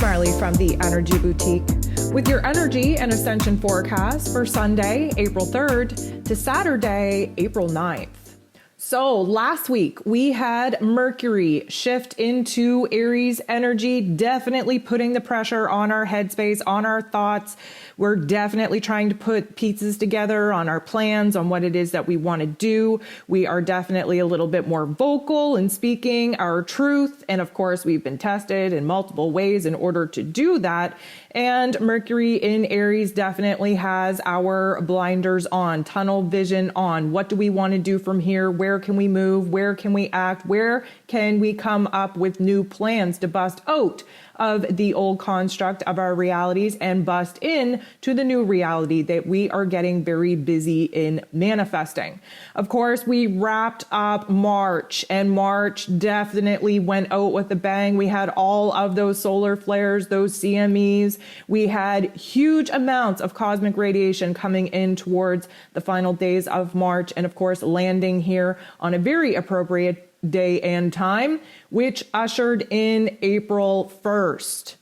Marley from the Energy Boutique with your energy and ascension forecast for Sunday, April 3rd to Saturday, April 9th. So last week we had Mercury shift into Aries energy, definitely putting the pressure on our headspace, on our thoughts. We're definitely trying to put pieces together on our plans, on what it is that we want to do. We are definitely a little bit more vocal in speaking our truth. And of course, we've been tested in multiple ways in order to do that. And Mercury in Aries definitely has our blinders on, tunnel vision on. What do we want to do from here? Where can we move? Where can we act? Where can we come up with new plans to bust out of the old construct of our realities and bust in to the new reality that we are getting very busy in manifesting? Of course, we wrapped up March, and March definitely went out with a bang. We had all of those solar flares, those CMEs. We had huge amounts of cosmic radiation coming in towards the final days of March, and of course, landing here on a very appropriate day and time, which ushered in April 1st.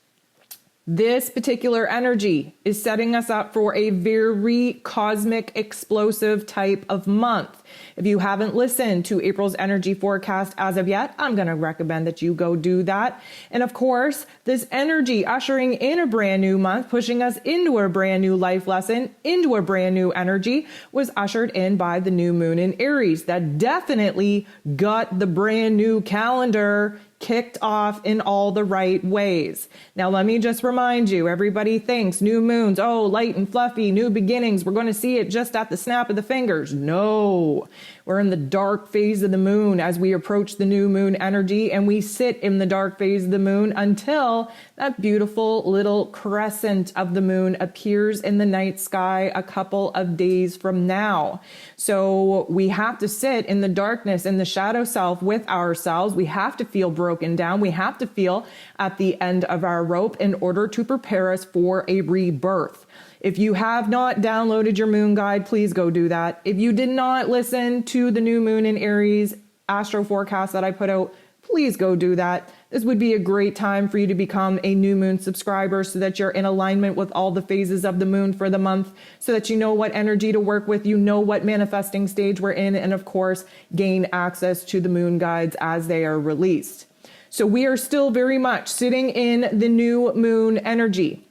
This particular energy is setting us up for a very cosmic, explosive type of month. If you haven't listened to April's energy forecast as of yet, I'm going to recommend that you go do that. And of course, this energy ushering in a brand new month, pushing us into a brand new life lesson, into a brand new energy, was ushered in by the new moon in Aries. That definitely got the brand new calendar kicked off in all the right ways. Now, let me just remind you, everybody thinks new moons, oh, light and fluffy, new beginnings. We're going to see it just at the snap of the fingers. No, we're in the dark phase of the moon as we approach the new moon energy, and we sit in the dark phase of the moon until that beautiful little crescent of the moon appears in the night sky a couple of days from now. So we have to sit in the darkness, in the shadow self with ourselves. We have to feel broken down. We have to feel at the end of our rope in order to prepare us for a rebirth. If you have not downloaded your moon guide, please go do that. If you did not listen to the new moon in Aries astro forecast that I put out, please go do that. This would be a great time for you to become a new moon subscriber so that you're in alignment with all the phases of the moon for the month, so that you know what energy to work with, you know what manifesting stage we're in, and of course, gain access to the moon guides as they are released. So we are still very much sitting in the new moon energy.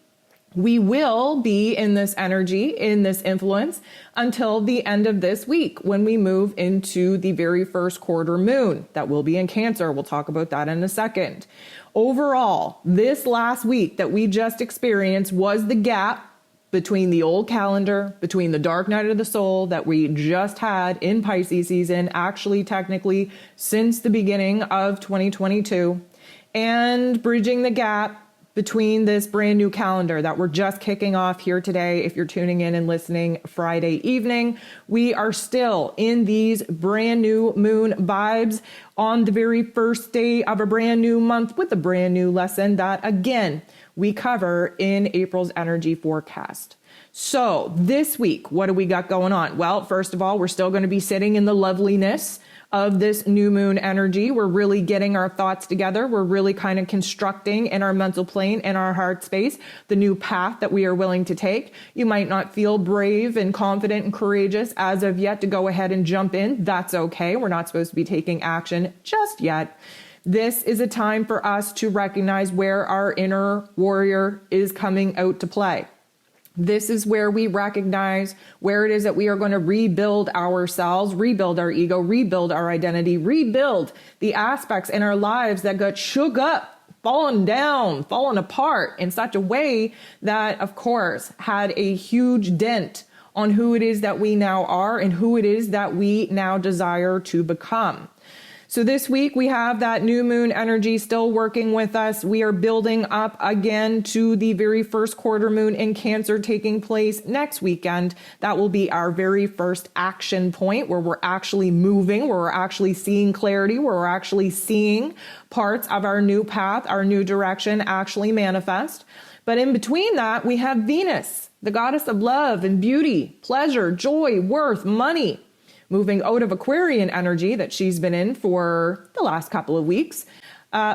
We will be in this energy, in this influence, until the end of this week when we move into the very first quarter moon. That will be in Cancer. We'll talk about that in a second. Overall, this last week that we just experienced was the gap between the old calendar, between the dark night of the soul that we just had in Pisces season, actually technically since the beginning of 2022, and bridging the gap between this brand new calendar that we're just kicking off here today. If you're tuning in and listening Friday evening, we are still in these brand new moon vibes on the very first day of a brand new month with a brand new lesson that, again, we cover in April's energy forecast. So this week, what do we got going on? Well, first of all, we're still going to be sitting in the loveliness of this new moon energy. We're really getting our thoughts together. We're really kind of constructing in our mental plane, in our heart space, the new path that we are willing to take. You might not feel brave and confident and courageous as of yet to go ahead and jump in. That's okay. We're not supposed to be taking action just yet. This is a time for us to recognize where our inner warrior is coming out to play. This is where we recognize where it is that we are going to rebuild ourselves, rebuild our ego, rebuild our identity, rebuild the aspects in our lives that got shook up, fallen down, fallen apart in such a way that, of course, had a huge dent on who it is that we now are and who it is that we now desire to become. So this week we have that new moon energy still working with us. We are building up again to the very first quarter moon in Cancer taking place next weekend. That will be our very first action point where we're actually moving, where we're actually seeing clarity, where we're actually seeing parts of our new path, our new direction actually manifest. But in between that, we have Venus, the goddess of love and beauty, pleasure, joy, worth, money, moving out of Aquarian energy that she's been in for the last couple of weeks,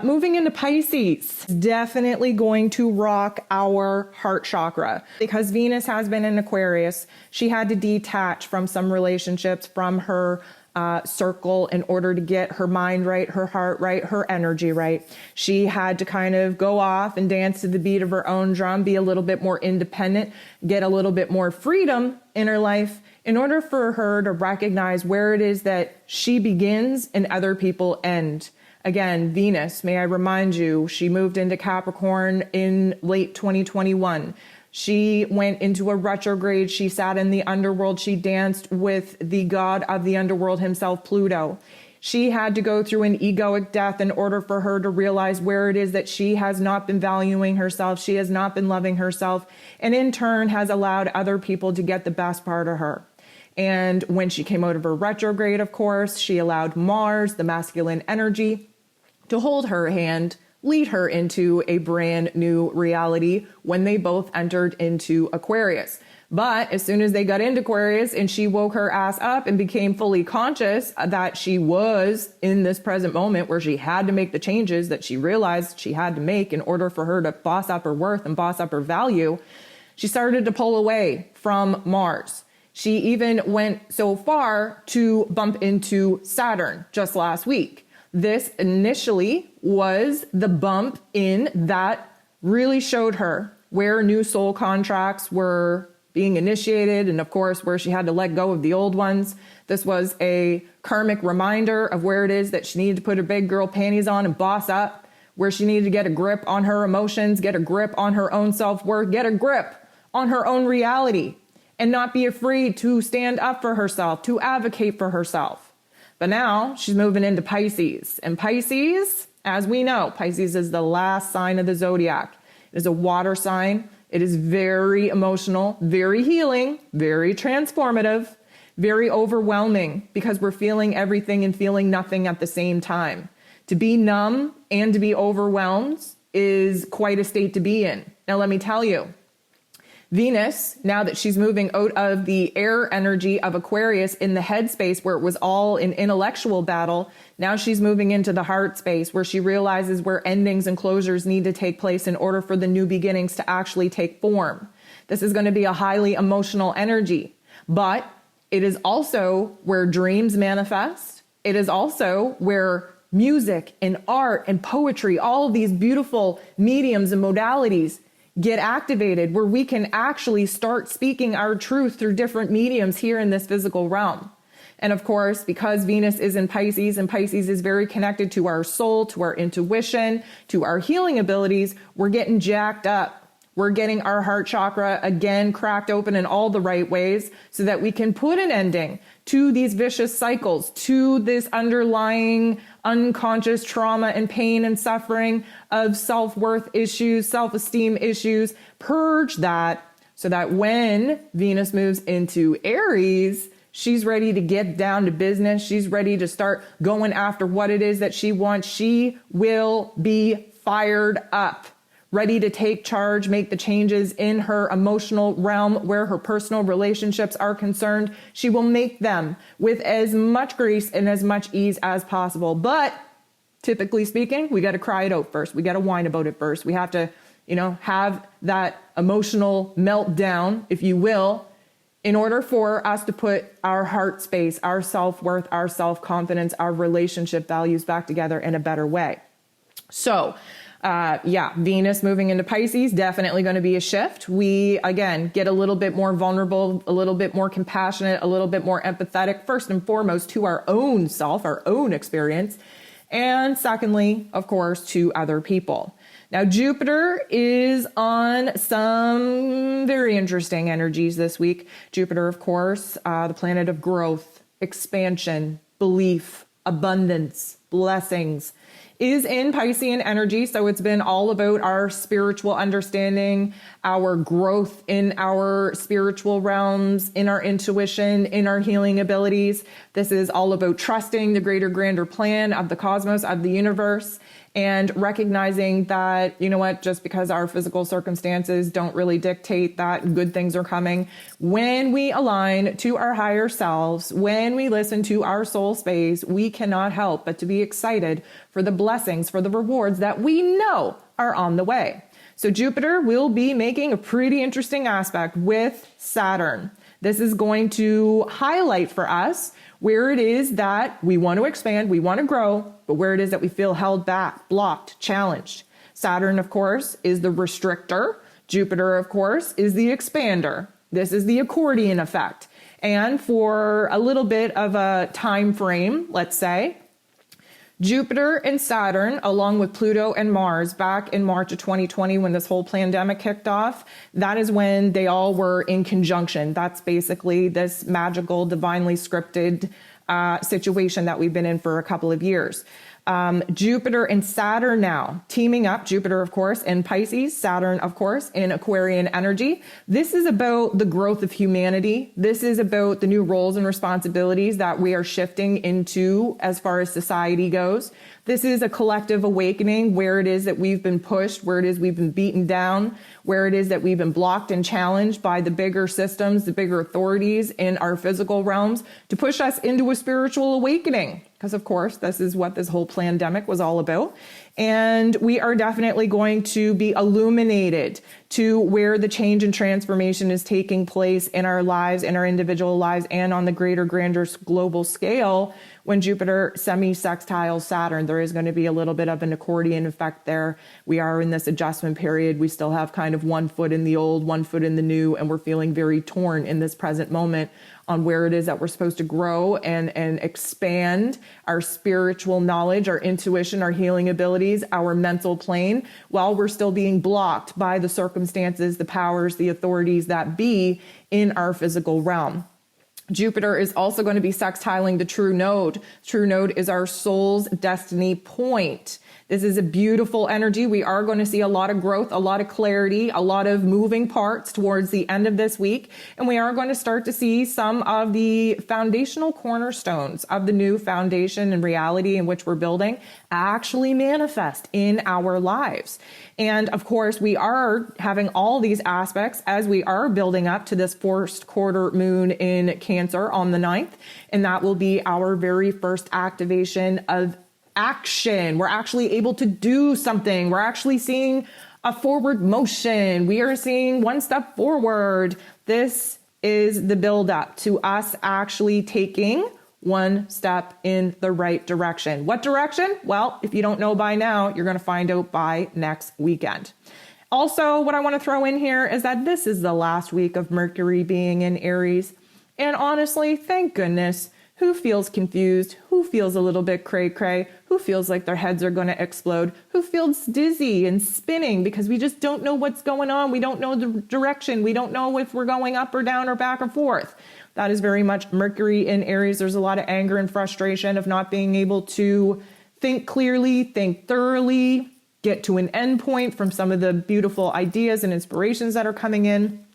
Moving into Pisces, definitely going to rock our heart chakra. Because Venus has been in Aquarius, she had to detach from some relationships, from her circle, in order to get her mind right, her heart right, her energy right. She had to kind of go off and dance to the beat of her own drum, be a little bit more independent, get a little bit more freedom in her life, in order for her to recognize where it is that she begins and other people end. Again, Venus, may I remind you, she moved into Capricorn in late 2021. She went into a retrograde. She sat in the underworld. She danced with the god of the underworld himself, Pluto. She had to go through an egoic death in order for her to realize where it is that she has not been valuing herself. She has not been loving herself, and in turn has allowed other people to get the best part of her. And when she came out of her retrograde, of course, she allowed Mars, the masculine energy, to hold her hand, lead her into a brand new reality when they both entered into Aquarius. But as soon as they got into Aquarius and she woke her ass up and became fully conscious that she was in this present moment where she had to make the changes that she realized she had to make in order for her to boss up her worth and boss up her value, she started to pull away from Mars. She even went so far to bump into Saturn just last week. This initially was the bump in that really showed her where new soul contracts were being initiated, and of course where she had to let go of the old ones. This was a karmic reminder of where it is that she needed to put her big girl panties on and boss up, where she needed to get a grip on her emotions, get a grip on her own self-worth, get a grip on her own reality, and not be afraid to stand up for herself, to advocate for herself. But now she's moving into Pisces. And Pisces, as we know, Pisces is the last sign of the zodiac. It is a water sign. It is very emotional, very healing, very transformative, very overwhelming, because we're feeling everything and feeling nothing at the same time. To be numb and to be overwhelmed is quite a state to be in. Now, let me tell you, Venus, now that she's moving out of the air energy of Aquarius in the head space where it was all an intellectual battle, now she's moving into the heart space where she realizes where endings and closures need to take place in order for the new beginnings to actually take form. This is going to be a highly emotional energy, but it is also where dreams manifest. It is also where music and art and poetry, all of these beautiful mediums and modalities get activated, where we can actually start speaking our truth through different mediums here in this physical realm. And of course, because Venus is in Pisces, and Pisces is very connected to our soul, to our intuition, to our healing abilities, we're getting jacked up. We're getting our heart chakra again cracked open in all the right ways so that we can put an ending to these vicious cycles, to this underlying unconscious trauma and pain and suffering of self-worth issues, self-esteem issues. Purge that so that when Venus moves into Aries, she's ready to get down to business. She's ready to start going after what it is that she wants. She will be fired up, ready to take charge, make the changes in her emotional realm where her personal relationships are concerned. She will make them with as much grace and as much ease as possible. But typically speaking, we got to cry it out first. We got to whine about it first. We have to, have that emotional meltdown, if you will, in order for us to put our heart space, our self-worth, our self-confidence, our relationship values back together in a better way. So, Venus moving into Pisces, definitely going to be a shift. We, again, get a little bit more vulnerable, a little bit more compassionate, a little bit more empathetic, first and foremost to our own self, our own experience. And secondly, of course, to other people. Now, Jupiter is on some very interesting energies this week. Jupiter, of course, the planet of growth, expansion, belief, abundance, blessings, is in Piscean energy. So it's been all about our spiritual understanding, our growth in our spiritual realms, in our intuition, in our healing abilities. This is all about trusting the greater, grander plan of the cosmos, of the universe, and recognizing that, just because our physical circumstances don't really dictate that good things are coming, when we align to our higher selves, when we listen to our soul space, we cannot help but to be be excited for the blessings, for the rewards that we know are on the way. So Jupiter will be making a pretty interesting aspect with Saturn. This is going to highlight for us where it is that we want to expand, we want to grow, but where it is that we feel held back, blocked, challenged. Saturn, of course, is the restrictor. Jupiter, of course, is the expander. This is the accordion effect. And for a little bit of a time frame, let's say, Jupiter and Saturn, along with Pluto and Mars, back in March of 2020, when this whole pandemic kicked off, that is when they all were in conjunction. That's basically this magical, divinely scripted situation that we've been in for a couple of years. Jupiter and Saturn now teaming up. Jupiter, of course, in Pisces, Saturn, of course, in Aquarian energy. This is about the growth of humanity. This is about the new roles and responsibilities that we are shifting into as far as society goes. This is a collective awakening where it is that we've been pushed, where it is we've been beaten down, where it is that we've been blocked and challenged by the bigger systems, the bigger authorities in our physical realms to push us into a spiritual awakening. Because of course, this is what this whole pandemic was all about. And we are definitely going to be illuminated to where the change and transformation is taking place in our lives, in our individual lives, and on the greater, grander global scale. When Jupiter semi-sextile Saturn, there is going to be a little bit of an accordion effect there. We are in this adjustment period. We still have kind of one foot in the old, one foot in the new, and we're feeling very torn in this present moment on where it is that we're supposed to grow and expand our spiritual knowledge, our intuition, our healing abilities, our mental plane, while we're still being blocked by the circumstances, the powers, the authorities that be in our physical realm. Jupiter is also going to be sextiling the true node. True node is our soul's destiny point. This is a beautiful energy. We are going to see a lot of growth, a lot of clarity, a lot of moving parts towards the end of this week. And we are going to start to see some of the foundational cornerstones of the new foundation and reality in which we're building actually manifest in our lives. And of course, we are having all these aspects as we are building up to this first quarter moon in Cancer on the 9th. And that will be our very first activation of action. We're actually able to do something. We're actually seeing a forward motion. We are seeing one step forward. This is the buildup to us actually taking one step in the right direction. What direction? Well, if you don't know by now, you're going to find out by next weekend. Also, what I want to throw in here is that this is the last week of Mercury being in Aries. And honestly, thank goodness. Who feels confused? Who feels a little bit cray-cray? Who feels like their heads are going to explode? Who feels dizzy and spinning because we just don't know what's going on? We don't know the direction. We don't know if we're going up or down or back and forth. That is very much Mercury in Aries. There's a lot of anger and frustration of not being able to think clearly, think thoroughly, get to an end point from some of the beautiful ideas and inspirations that are coming in.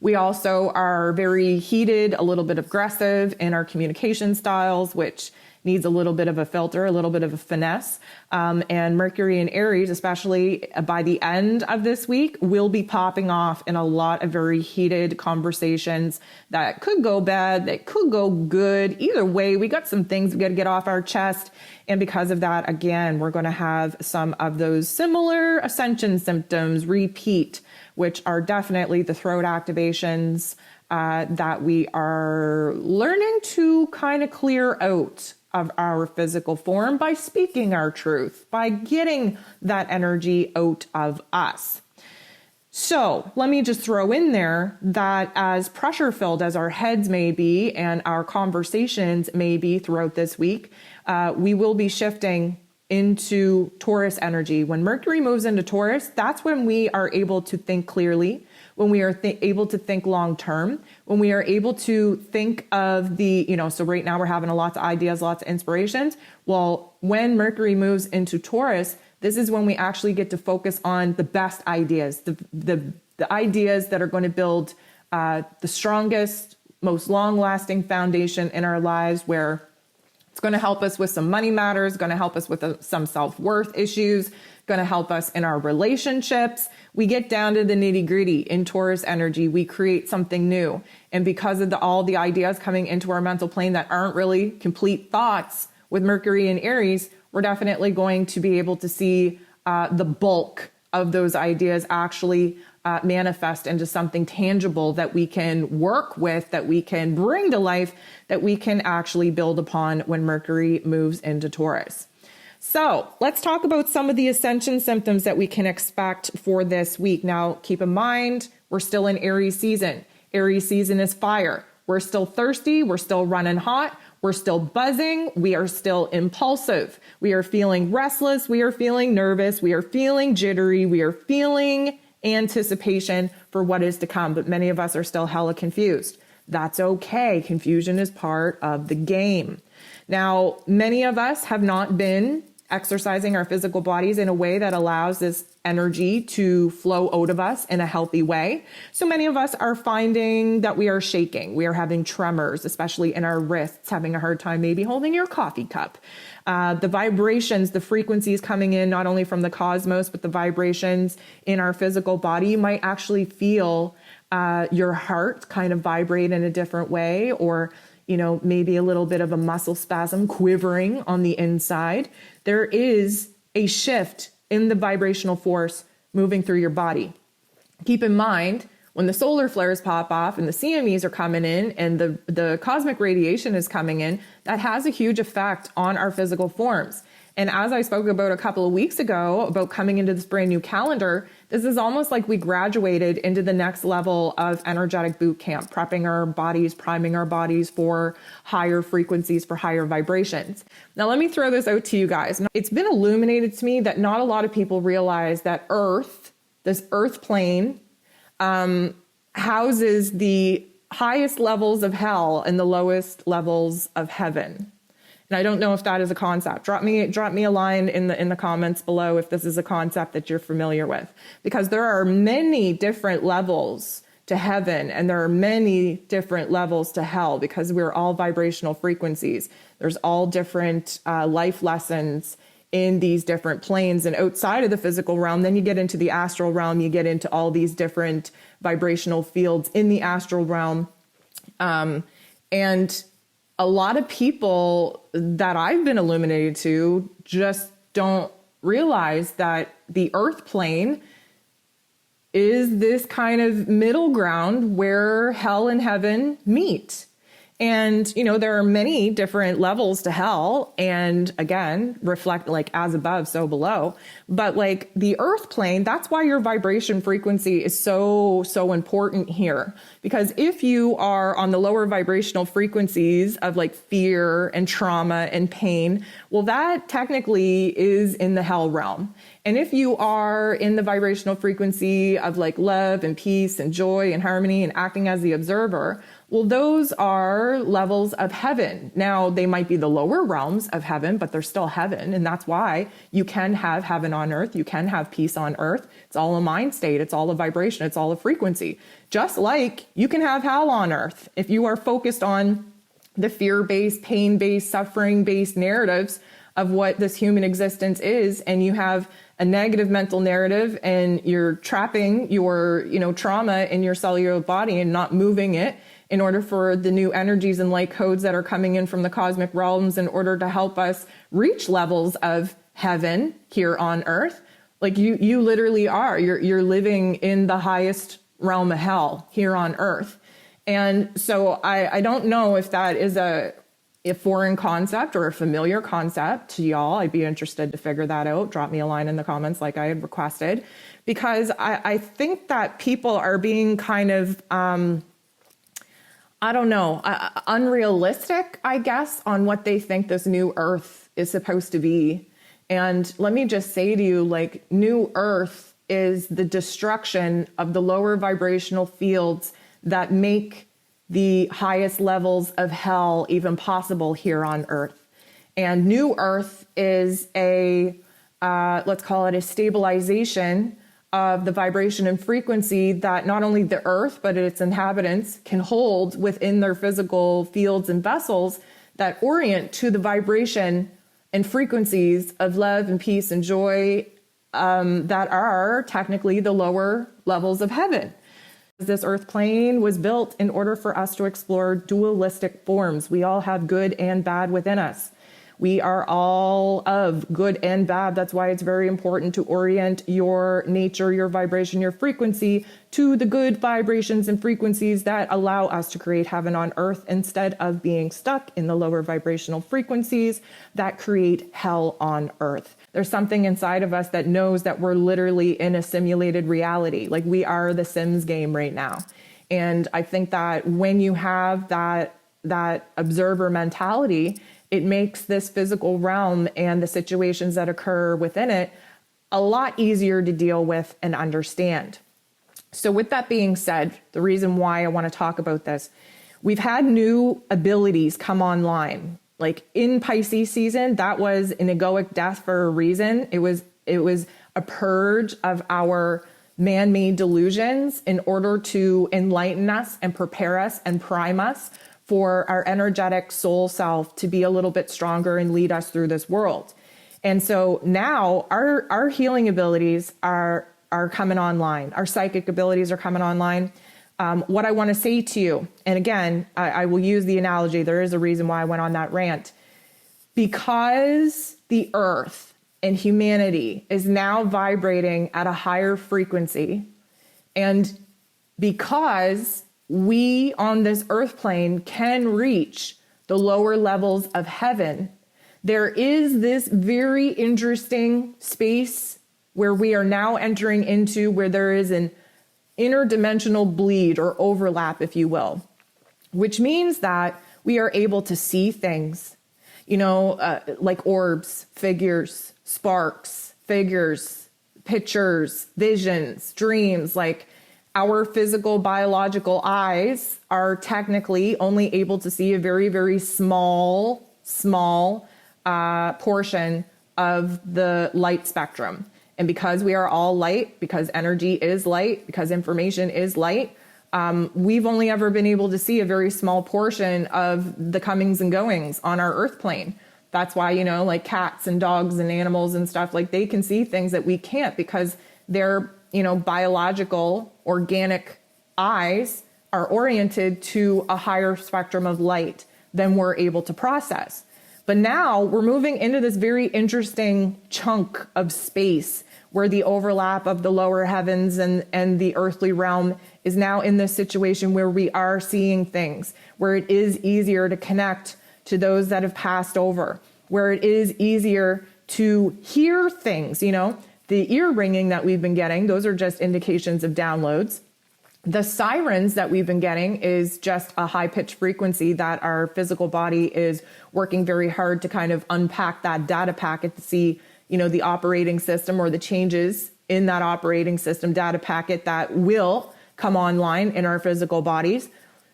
We also are very heated, a little bit aggressive in our communication styles, which needs a little bit of a filter, a little bit of a finesse. And Mercury in Aries, especially by the end of this week, will be popping off in a lot of very heated conversations that could go bad, that could go good. Either way, we got some things we got to get off our chest. And because of that, again, we're going to have some of those similar Ascension symptoms repeat, which are definitely the throat activations that we are learning to kind of clear out of our physical form by speaking our truth, by getting that energy out of us. So let me just throw in there that as pressure filled as our heads may be and our conversations may be throughout this week, we will be shifting into Taurus energy. When Mercury moves into Taurus, that's when we are able to think clearly, when we are able to think long term, when we are able to think of so right now we're having lots of ideas, lots of inspirations. Well, when Mercury moves into Taurus, this is when we actually get to focus on the best ideas, the ideas that are going to build the strongest, most long-lasting foundation in our lives, where it's going to help us with some money matters, going to help us with some self-worth issues, going to help us in our relationships. We get down to the nitty-gritty in Taurus energy. We create something new. And because of all the ideas coming into our mental plane that aren't really complete thoughts, with Mercury in Aries, we're definitely going to be able to see the bulk of those ideas actually manifest into something tangible that we can work with, that we can bring to life, that we can actually build upon when Mercury moves into Taurus. So let's talk about some of the Ascension symptoms that we can expect for this week. Now, keep in mind, we're still in Aries season. Aries season is fire. We're still thirsty. We're still running hot. We're still buzzing. We are still impulsive. We are feeling restless. We are feeling nervous. We are feeling jittery. We are feeling anticipation for what is to come. But many of us are still hella confused. That's okay. Confusion is part of the game. Now, many of us have not been exercising our physical bodies in a way that allows this energy to flow out of us in a healthy way. So many of us are finding that we are shaking. We are having tremors, especially in our wrists, having a hard time maybe holding your coffee cup. The vibrations, the frequencies coming in, not only from the cosmos, but the vibrations in our physical body, you might actually feel your heart kind of vibrate in a different way, or maybe a little bit of a muscle spasm quivering on the inside. There is a shift in the vibrational force moving through your body. Keep in mind, when the solar flares pop off and the CMEs are coming in and the cosmic radiation is coming in, that has a huge effect on our physical forms. And as I spoke about a couple of weeks ago about coming into this brand new calendar, this is almost like we graduated into the next level of energetic boot camp, prepping our bodies, priming our bodies for higher frequencies, for higher vibrations. Now, let me throw this out to you guys. It's been illuminated to me that not a lot of people realize that Earth, this Earth plane, houses the highest levels of hell and the lowest levels of heaven. And I don't know if that is a concept. Drop me a line in the comments below if this is a concept that you're familiar with, because there are many different levels to heaven and there are many different levels to hell, because we're all vibrational frequencies. There's all different life lessons in these different planes, and outside of the physical realm, then you get into the astral realm, you get into all these different vibrational fields in the astral realm. And a lot of people that I've been illuminated to just don't realize that the Earth plane is this kind of middle ground where hell and heaven meet. And, there are many different levels to hell, and again, reflect like as above, so below. But like the Earth plane, that's why your vibration frequency is so important here. Because if you are on the lower vibrational frequencies of like fear and trauma and pain, well, that technically is in the hell realm. And if you are in the vibrational frequency of like love and peace and joy and harmony and acting as the observer, well, those are levels of heaven. Now, they might be the lower realms of heaven, but they're still heaven. And that's why you can have heaven on earth. You can have peace on earth. It's all a mind state. It's all a vibration. It's all a frequency. Just like you can have hell on earth. If you are focused on the fear-based, pain-based, suffering-based narratives of what this human existence is, and you have a negative mental narrative and you're trapping your, trauma in your cellular body and not moving it in order for the new energies and light codes that are coming in from the cosmic realms in order to help us reach levels of heaven here on earth. Like you literally are, you're living in the highest realm of hell here on earth. And so I don't know if that is a foreign concept or a familiar concept to y'all. I'd be interested to figure that out. Drop me a line in the comments like I had requested, because I think that people are being kind of, unrealistic, I guess, on what they think this new Earth is supposed to be. And let me just say to you, like, new Earth is the destruction of the lower vibrational fields that make the highest levels of hell even possible here on Earth. And new Earth is let's call it a stabilization of the vibration and frequency that not only the Earth, but its inhabitants can hold within their physical fields and vessels that orient to the vibration and frequencies of love and peace and joy that are technically the lower levels of heaven. This Earth plane was built in order for us to explore dualistic forms. We all have good and bad within us. We are all of good and bad. That's why it's very important to orient your nature, your vibration, your frequency to the good vibrations and frequencies that allow us to create heaven on earth instead of being stuck in the lower vibrational frequencies that create hell on earth. There's something inside of us that knows that we're literally in a simulated reality. Like we are the Sims game right now. And I think that when you have that observer mentality, it makes this physical realm and the situations that occur within it a lot easier to deal with and understand. So with that being said, the reason why I want to talk about this, we've had new abilities come online. Like in Pisces season, that was an egoic death for a reason. It was a purge of our man-made delusions in order to enlighten us and prepare us and prime us for our energetic soul self to be a little bit stronger and lead us through this world. And so now our healing abilities are coming online. Our psychic abilities are coming online. What I want to say to you, and again, I will use the analogy. There is a reason why I went on that rant. Because the earth and humanity is now vibrating at a higher frequency, and because we on this earth plane can reach the lower levels of heaven, there is this very interesting space where we are now entering into where there is an interdimensional bleed or overlap, if you will, which means that we are able to see things, like orbs, figures, sparks, figures, pictures, visions, dreams. Like our physical biological eyes are technically only able to see a very, very small portion of the light spectrum. And because we are all light, because energy is light, because information is light, we've only ever been able to see a very small portion of the comings and goings on our earth plane. That's why, like cats and dogs and animals and stuff, like they can see things that we can't because their, biological, organic eyes are oriented to a higher spectrum of light than we're able to process. But now we're moving into this very interesting chunk of space where the overlap of the lower heavens and the earthly realm is now in this situation where we are seeing things, where it is easier to connect to those that have passed over, where it is easier to hear things, the ear ringing that we've been getting, those are just indications of downloads. The sirens that we've been getting is just a high-pitched frequency that our physical body is working very hard to kind of unpack that data packet to see, the operating system or the changes in that operating system data packet that will come online in our physical bodies.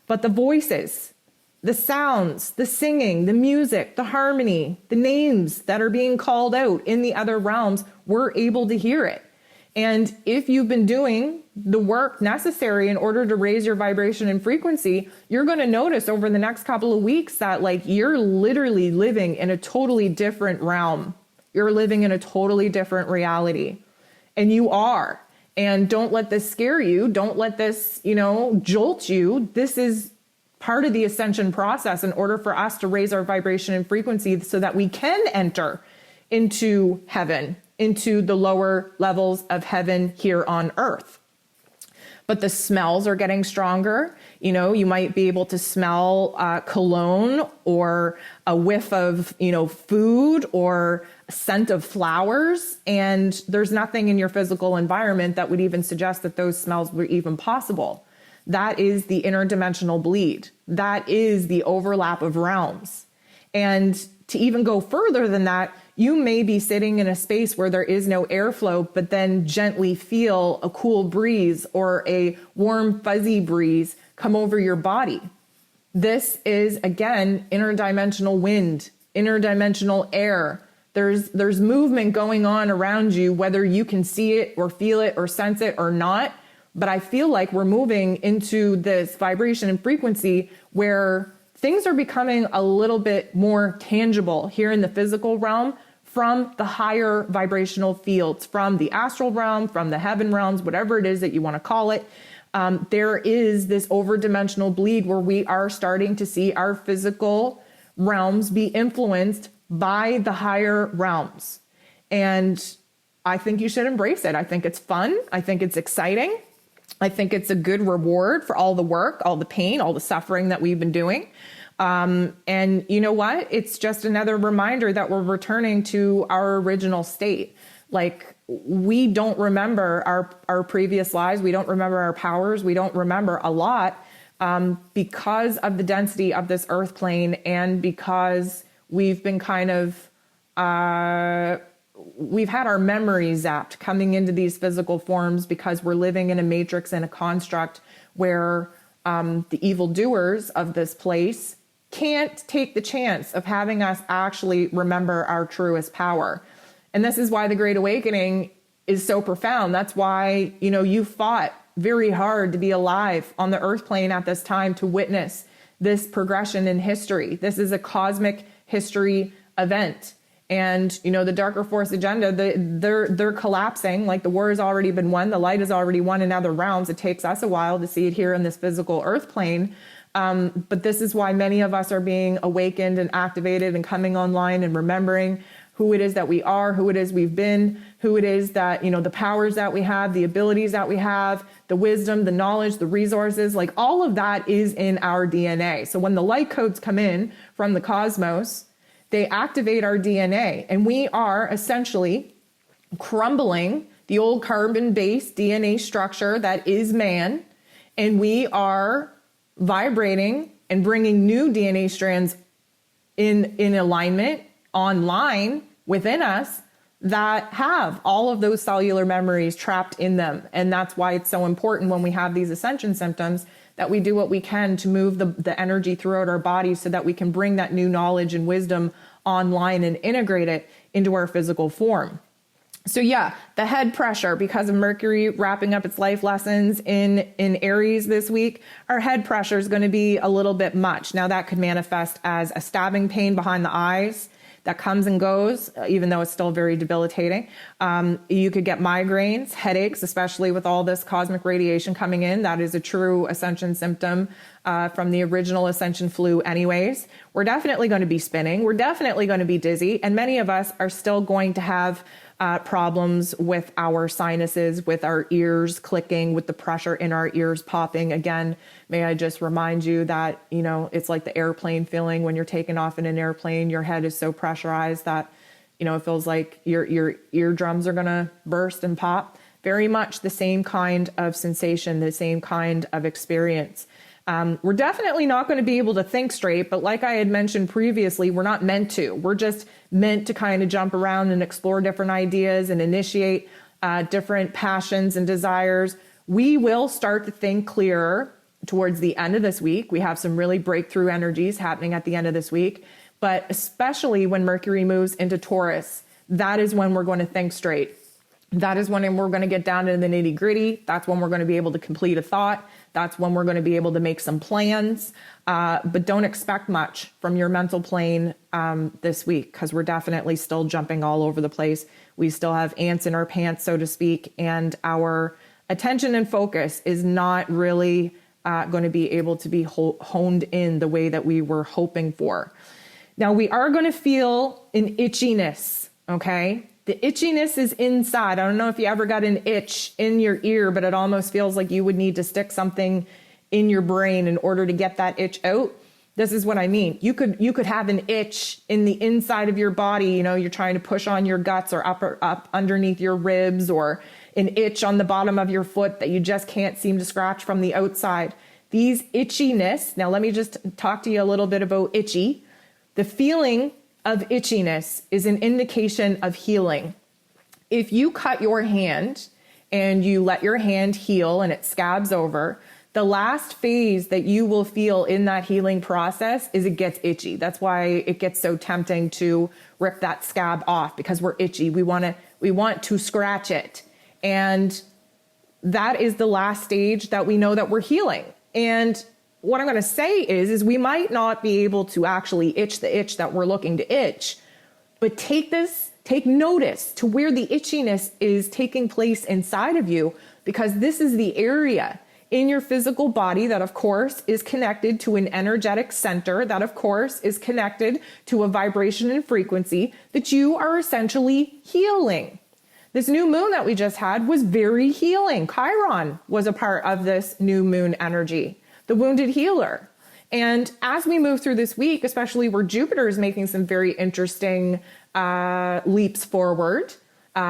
But the voices, the sounds, the singing, the music, the harmony, the names that are being called out in the other realms, we're able to hear it. And if you've been doing the work necessary in order to raise your vibration and frequency, you're going to notice over the next couple of weeks that you're literally living in a totally different realm. You're living in a totally different reality. And you are. And don't let this scare you. Don't let this, jolt you. This is part of the ascension process in order for us to raise our vibration and frequency so that we can enter into heaven, into the lower levels of heaven here on earth. But the smells are getting stronger. You might be able to smell cologne or a whiff of, food or a scent of flowers. And there's nothing in your physical environment that would even suggest that those smells were even possible. That is the interdimensional bleed. That is the overlap of realms. And to even go further than that, you may be sitting in a space where there is no airflow, but then gently feel a cool breeze or a warm, fuzzy breeze come over your body. This is, again, interdimensional wind, interdimensional air. There's movement going on around you, whether you can see it or feel it or sense it or not. But I feel like we're moving into this vibration and frequency where things are becoming a little bit more tangible here in the physical realm from the higher vibrational fields, from the astral realm, from the heaven realms, whatever it is that you want to call it. There is this overdimensional bleed where we are starting to see our physical realms be influenced by the higher realms. And I think you should embrace it. I think it's fun. I think it's exciting. I think it's a good reward for all the work, all the pain, all the suffering that we've been doing. And you know what? It's just another reminder that we're returning to our original state. Like, we don't remember our previous lives. We don't remember our powers. We don't remember a lot because of the density of this earth plane, and because we've been kind of, we've had our memories zapped coming into these physical forms, because we're living in a matrix and a construct where the evildoers of this place can't take the chance of having us actually remember our truest power. And this is why the Great Awakening is so profound. That's why, you know, you fought very hard to be alive on the earth plane at this time, to witness this progression in history. This is a cosmic history event. And, you know, the darker force agenda, they're collapsing. Like, the war has already been won. The light has already won in other realms. It takes us a while to see it here in this physical earth plane. But this is why many of us are being awakened and activated and coming online and remembering who it is that we are, who it is we've been, who it is that, you know, the powers that we have, the abilities that we have, the wisdom, the knowledge, the resources, like all of that is in our DNA. So when the light codes come in from the cosmos, they activate our DNA, and we are essentially crumbling the old carbon-based DNA structure that is man, and we are vibrating and bringing new DNA strands in alignment online within us that have all of those cellular memories trapped in them. And that's why it's so important when we have these ascension symptoms that we do what we can to move the energy throughout our bodies, so that we can bring that new knowledge and wisdom online and integrate it into our physical form. So yeah, the head pressure, because of Mercury wrapping up its life lessons in Aries this week, our head pressure is going to be a little bit much. Now, that could manifest as a stabbing pain behind the eyes that comes and goes, even though it's still very debilitating. You could get migraines, headaches, especially with all this cosmic radiation coming in. That is a true ascension symptom from the original ascension flu anyways. We're definitely going to be spinning. We're definitely going to be dizzy. And many of us are still going to have problems with our sinuses, with our ears clicking, with the pressure in our ears popping. Again, may I just remind you that, you know, it's like the airplane feeling when you're taking off in an airplane. Your head is so pressurized that, you know, it feels like your eardrums are going to burst and pop. Very much the same kind of sensation, the same kind of experience. We're definitely not going to be able to think straight, but like I had mentioned previously, we're not meant to. We're just meant to kind of jump around and explore different ideas and initiate different passions and desires. We will start to think clearer towards the end of this week. We have some really breakthrough energies happening at the end of this week, but especially when Mercury moves into Taurus, that is when we're going to think straight. That is when we're going to get down to the nitty gritty. That's when we're going to be able to complete a thought. That's when we're going to be able to make some plans. But don't expect much from your mental plane this week, because we're definitely still jumping all over the place. We still have ants in our pants, so to speak, and our attention and focus is not really going to be able to be honed in the way that we were hoping for. Now, we are going to feel an itchiness, okay? The itchiness is inside. I don't know if you ever got an itch in your ear, but it almost feels like you would need to stick something in your brain in order to get that itch out. This is what I mean. You could have an itch in the inside of your body. You know, you're trying to push on your guts or up underneath your ribs, or an itch on the bottom of your foot that you just can't seem to scratch from the outside. These itchiness. Now, let me just talk to you a little bit about itchy. The feeling of itchiness is an indication of healing. If you cut your hand and you let your hand heal and it scabs over, the last phase that you will feel in that healing process is it gets itchy. That's why it gets so tempting to rip that scab off, because we're itchy. We want to scratch it. And that is the last stage that we know that we're healing. And what I'm going to say is we might not be able to actually itch the itch that we're looking to itch, but take notice to where the itchiness is taking place inside of you, because this is the area in your physical body that, of course, is connected to an energetic center that, of course, is connected to a vibration and frequency that you are essentially healing. This new moon that we just had was very healing. Chiron was a part of this new moon energy, the wounded healer. And as we move through this week, especially where Jupiter is making some very interesting leaps forward,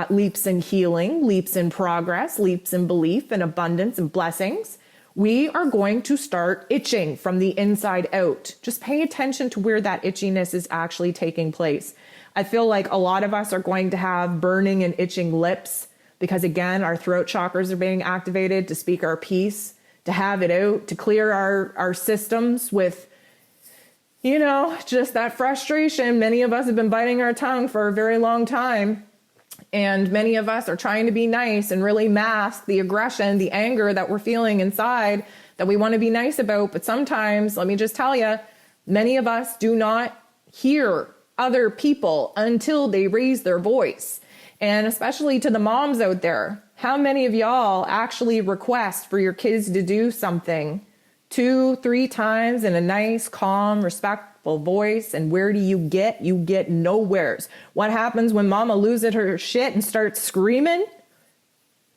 leaps in healing, leaps in progress, leaps in belief and abundance and blessings, we are going to start itching from the inside out. Just pay attention to where that itchiness is actually taking place. I feel like a lot of us are going to have burning and itching lips because, again, our throat chakras are being activated to speak our piece, to have it out, to clear our systems with, just that frustration. Many of us have been biting our tongue for a very long time. And many of us are trying to be nice and really mask the aggression, the anger that we're feeling inside that we want to be nice about. But sometimes, let me just tell you, many of us do not hear other people until they raise their voice. And especially to the moms out there, how many of y'all actually request for your kids to do something 2-3 times in a nice, calm, respectful voice? And where do you get? You get nowheres. What happens when mama loses her shit and starts screaming?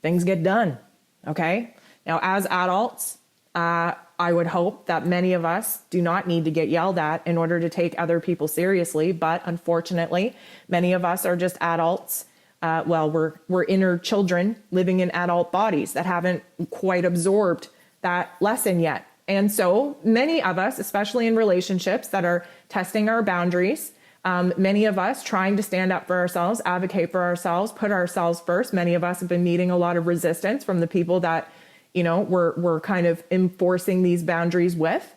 Things get done. Okay? Now, as adults, I would hope that many of us do not need to get yelled at in order to take other people seriously. But unfortunately, many of us are just adults. We're inner children living in adult bodies that haven't quite absorbed that lesson yet. And so many of us, especially in relationships that are testing our boundaries, many of us trying to stand up for ourselves, advocate for ourselves, put ourselves first. Many of us have been meeting a lot of resistance from the people that we're kind of enforcing these boundaries with.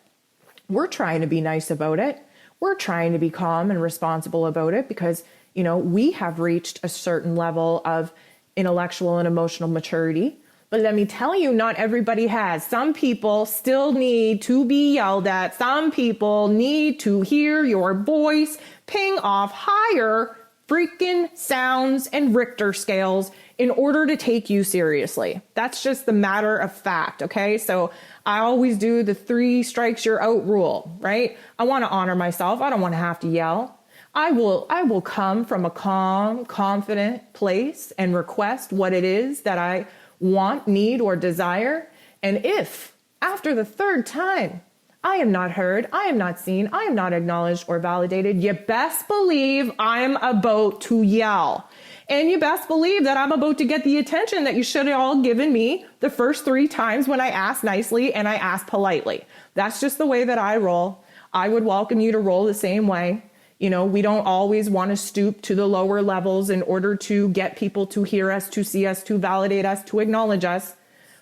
We're trying to be nice about it. We're trying to be calm and responsible about it because, we have reached a certain level of intellectual and emotional maturity. But let me tell you, not everybody has. Some people still need to be yelled at. Some people need to hear your voice ping off higher freaking sounds and Richter scales in order to take you seriously. That's just the matter of fact, okay? So I always do the 3 strikes you're out rule, right? I want to honor myself. I don't want to have to yell. I will come from a calm, confident place and request what it is that I want, need, or desire. And if after the 3rd time I am not heard, I am not seen, I am not acknowledged or validated, you best believe I'm about to yell. And you best believe that I'm about to get the attention that you should have all given me the first 3 times when I asked nicely and I asked politely. That's just the way that I roll. I would welcome you to roll the same way. We don't always want to stoop to the lower levels in order to get people to hear us, to see us, to validate us, to acknowledge us.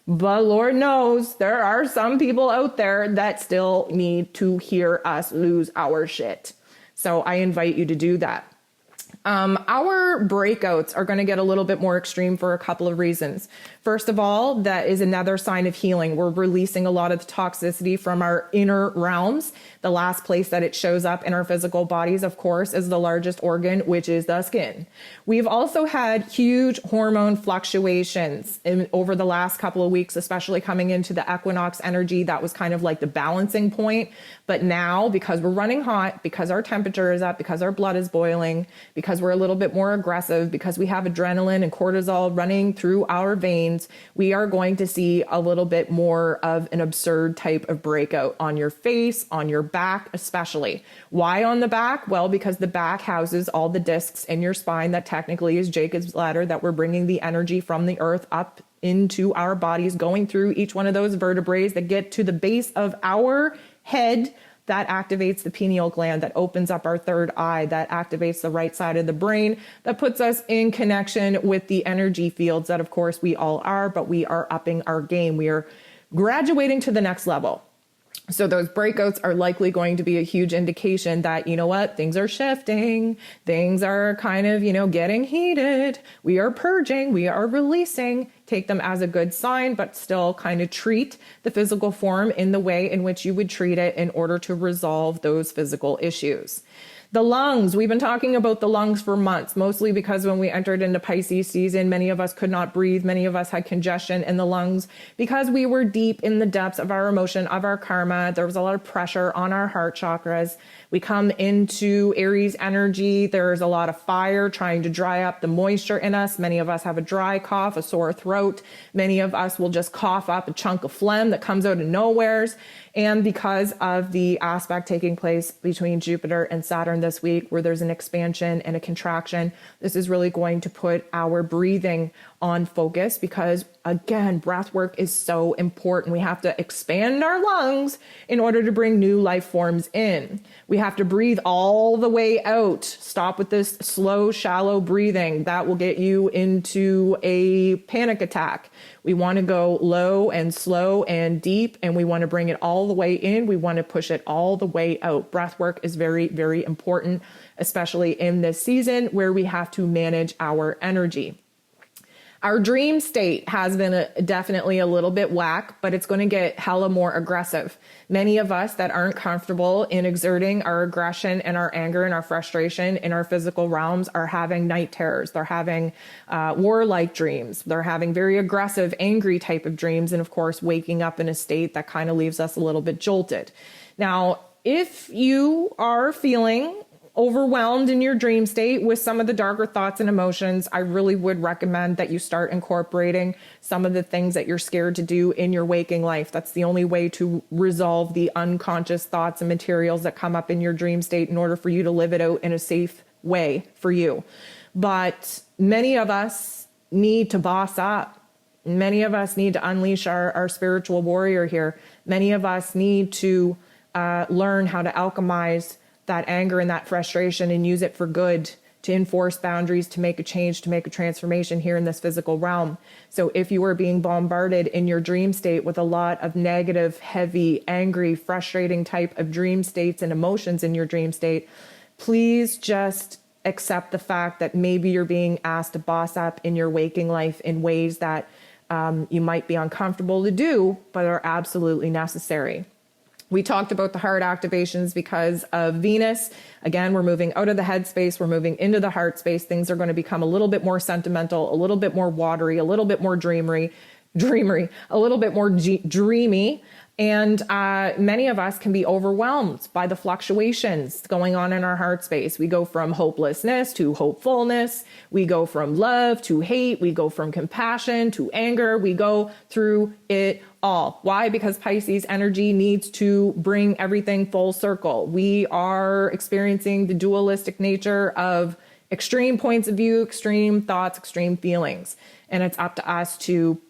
But Lord knows there are some people out there that still need to hear us lose our shit. So I invite you to do that. Our breakouts are going to get a little bit more extreme for a couple of reasons. First of all, that is another sign of healing. We're releasing a lot of the toxicity from our inner realms. The last place that it shows up in our physical bodies, of course, is the largest organ, which is the skin. We've also had huge hormone fluctuations over the last couple of weeks, especially coming into the equinox energy. That was kind of like the balancing point. But now, because we're running hot, because our temperature is up, because our blood is boiling, because we're a little bit more aggressive, because we have adrenaline and cortisol running through our veins, we are going to see a little bit more of an absurd type of breakout on your face, on your back especially. Why on the back? Well, because the back houses all the discs in your spine that technically is Jacob's ladder, that we're bringing the energy from the earth up into our bodies, going through each one of those vertebrae that get to the base of our head. That activates the pineal gland, that opens up our 3rd eye, that activates the right side of the brain, that puts us in connection with the energy fields that, of course, we all are, but we are upping our game. We are graduating to the next level. So those breakouts are likely going to be a huge indication that, you know what, things are shifting, things are kind of, getting heated. We are purging, we are releasing. take them as a good sign, but still kind of treat the physical form in the way in which you would treat it in order to resolve those physical issues. The lungs, we've been talking about the lungs for months, mostly because when we entered into Pisces season, many of us could not breathe. Many of us had congestion in the lungs because we were deep in the depths of our emotion, of our karma. There was a lot of pressure on our heart chakras. We come into Aries energy. There's a lot of fire trying to dry up the moisture in us. Many of us have a dry cough, a sore throat. Many of us will just cough up a chunk of phlegm that comes out of nowheres. And because of the aspect taking place between Jupiter and Saturn this week, where there's an expansion and a contraction, this is really going to put our breathing on focus because, again, breath work is so important. We have to expand our lungs in order to bring new life forms in. We have to breathe all the way out. Stop with this slow, shallow breathing. That will get you into a panic attack. We want to go low and slow and deep, and we want to bring it all the way in. We want to push it all the way out. Breath work is very, very important, especially in this season where we have to manage our energy. Our dream state has been definitely a little bit whack, but it's going to get hella more aggressive. Many of us that aren't comfortable in exerting our aggression and our anger and our frustration in our physical realms are having night terrors. They're having warlike dreams. They're having very aggressive, angry type of dreams. And of course, waking up in a state that kind of leaves us a little bit jolted. Now, if you are feeling overwhelmed in your dream state with some of the darker thoughts and emotions, I really would recommend that you start incorporating some of the things that you're scared to do in your waking life. That's the only way to resolve the unconscious thoughts and materials that come up in your dream state in order for you to live it out in a safe way for you. But many of us need to boss up. Many of us need to unleash our spiritual warrior here. Many of us need to learn how to alchemize that anger and that frustration and use it for good, to enforce boundaries, to make a change, to make a transformation here in this physical realm. So if you are being bombarded in your dream state with a lot of negative, heavy, angry, frustrating type of dream states and emotions in your dream state, please just accept the fact that maybe you're being asked to boss up in your waking life in ways that you might be uncomfortable to do, but are absolutely necessary. We talked about the heart activations because of Venus. Again, we're moving out of the head space. We're moving into the heart space. Things are going to become a little bit more sentimental, a little bit more watery, a little bit more dreamery, a little bit more dreamy. And many of us can be overwhelmed by the fluctuations going on in our heart space. We go from hopelessness to hopefulness. We go from love to hate. We go from compassion to anger. We go through it all. Why? Because Pisces energy needs to bring everything full circle. We are experiencing the dualistic nature of extreme points of view, extreme thoughts, extreme feelings. And it's up to us to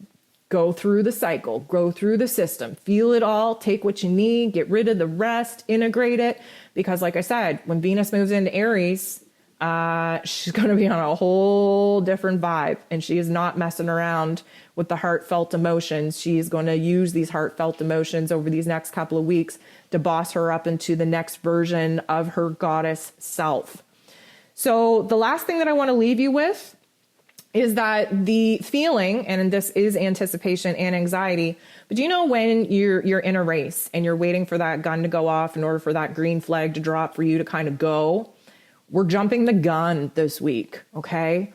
go through the cycle, go through the system, feel it all, take what you need, get rid of the rest, integrate it. Because like I said, when Venus moves into Aries, she's going to be on a whole different vibe, and she is not messing around with the heartfelt emotions. She's going to use these heartfelt emotions over these next couple of weeks to boss her up into the next version of her goddess self. So the last thing that I want to leave you with is that the feeling, and this is anticipation and anxiety, but you know when you're in a race and you're waiting for that gun to go off in order for that green flag to drop for you to kind of go? We're jumping the gun this week, okay?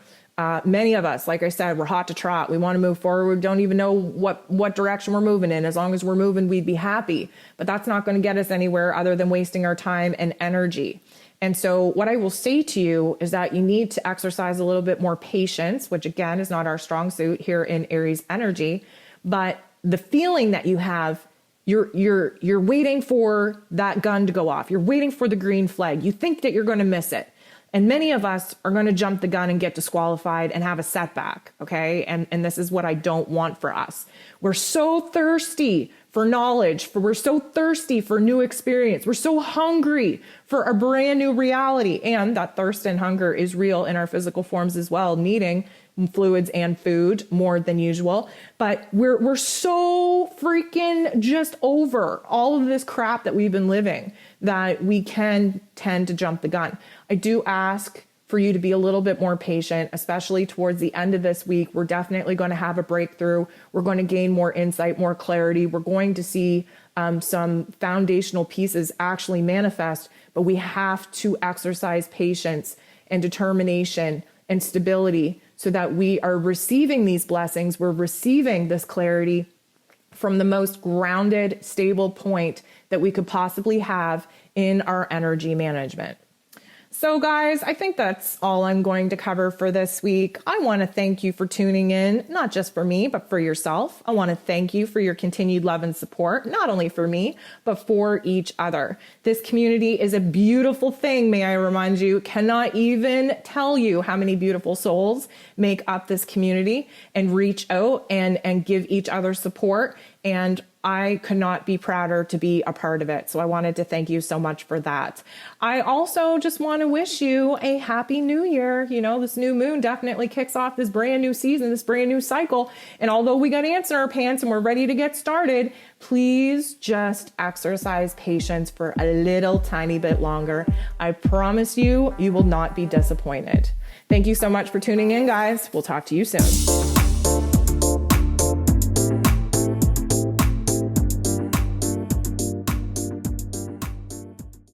Many of us, like I said, we're hot to trot. We want to move forward. We don't even know what direction we're moving in. As long as we're moving, we'd be happy. But that's not going to get us anywhere other than wasting our time and energy. And so what I will say to you is that you need to exercise a little bit more patience, which again is not our strong suit here in Aries energy. But the feeling that you have, you're waiting for that gun to go off. You're waiting for the green flag. You think that you're going to miss it. And many of us are going to jump the gun and get disqualified and have a setback, okay? And this is what I don't want for us. We're so thirsty for knowledge, we're so thirsty for new experience. We're so hungry for a brand new reality. And that thirst and hunger is real in our physical forms as well, needing fluids and food more than usual. But we're so freaking just over all of this crap that we've been living that we can tend to jump the gun. I do ask for you to be a little bit more patient, especially towards the end of this week. We're definitely going to have a breakthrough. We're going to gain more insight, more clarity. We're going to see some foundational pieces actually manifest, but we have to exercise patience and determination and stability so that we are receiving these blessings. We're receiving this clarity from the most grounded, stable point that we could possibly have in our energy management. So guys, I think that's all I'm going to cover for this week. I want to thank you for tuning in, not just for me, but for yourself. I want to thank you for your continued love and support, not only for me, but for each other. This community is a beautiful thing, may I remind you. Cannot even tell you how many beautiful souls make up this community and reach out and give each other support. And I could not be prouder to be a part of it. So I wanted to thank you so much for that. I also just want to wish you a happy new year. You know, this new moon definitely kicks off this brand new season, this brand new cycle. And although we got ants in our pants and we're ready to get started, please just exercise patience for a little tiny bit longer. I promise you, you will not be disappointed. Thank you so much for tuning in, guys. We'll talk to you soon.